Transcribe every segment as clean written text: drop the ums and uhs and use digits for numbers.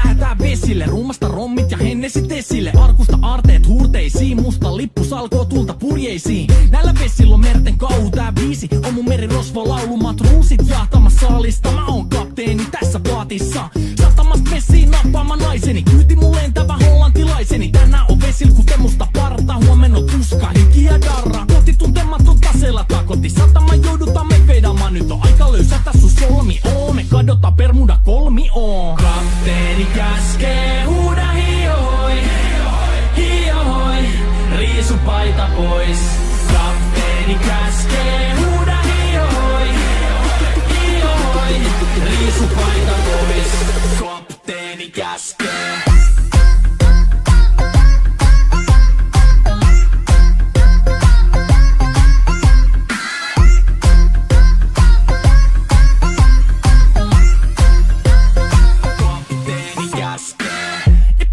lähetään vesille. Ruumasta rommit ja hennesit esille. Arkusta aarteet huurteisiin, musta lippu salkoo tulta purjeisiin. Näillä vesillä on merten kauhu, tää biisi on mun merirosvo laulu. Matruusit jahtamassa saalista, mä oon kapteeni tässä paatissa. Satamasta messiin nappaamaan naiseni, kyyti mun lentävä hollantilaiseni. Tänään on vesil kuten musta parta, huomenna tuska, hiki ja darra. Koti tuntematon taseella takoti, satama joudutaan me vedamaan. Nyt on aika löysätä sun solmi, me kadotaan Bermuda kolmioon. Kapteeni käskee, huuda hiohoi, hiohoi, riisu paita pois. Kapteeni käskee, huuda hiohoi, hiohoi, riisu paita pois. Kapteeni käskee.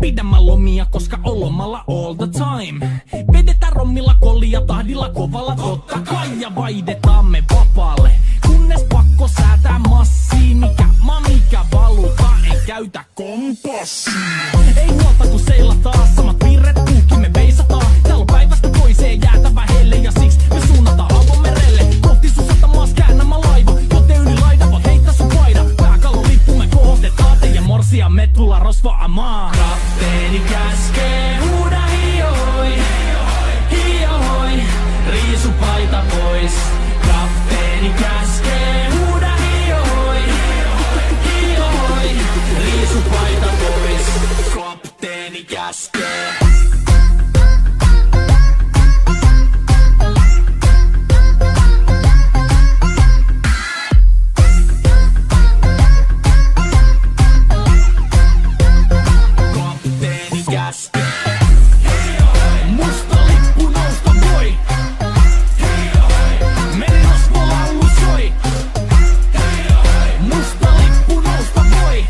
Pidämä lomia, koska on lomalla all the time. Vedetään rommilla kollia tahdilla kovalla totta kai. Ja vaihdetaan me vapaalle, kunnes pakko säätää massiin. Mikä valuta, ei käytä kompassia. Ei huolta kun seilataan, samat piirret puhki me veisataan. Täällä on päivästä toiseen jäätävä helle ja siksi me suunnataan avomerelle. Kohti sun satamaas käännämä laiva, joten yli laida voit heittää sun paida. Pääkallon lippu me kohotetaan, teidän morsia me tullaan rosvaamaan. Kapteeni käskee, huuda hiohoi, hiohoi, riisu paita pois. Kapteeni käskee, huuda hiohoi, hiohoi, riisu paita pois. Kapteeni käskee. Musta lippu nousta voi. Merirosvo laulu soi. Musta lippu nousta voi.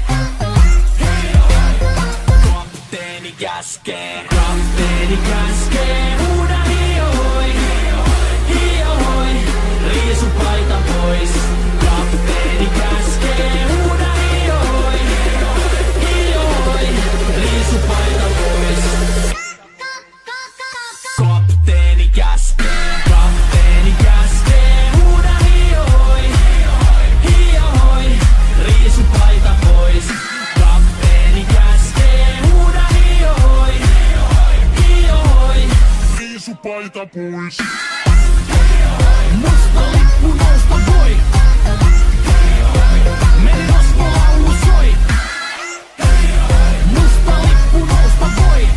Kapteeni käskee. Kapteeni käskee. Huuda hiohoi, hiohoi, riisu paita pois. Kapteeni käskee. Huuda hiohoi, hiohoi, riisu paita pois. Kapteeni käskee. Kapteeni käskee. Huuda hiohoi, hiohoi, riisu paita pois. Kapteeni käskee. Huuda hiohoi, hiohoi, riisu paita pois. Musta lippu nousta voi. Merirosvo laulu soi. Musta lippu nousta voi.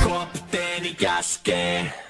Kapteeni käskee.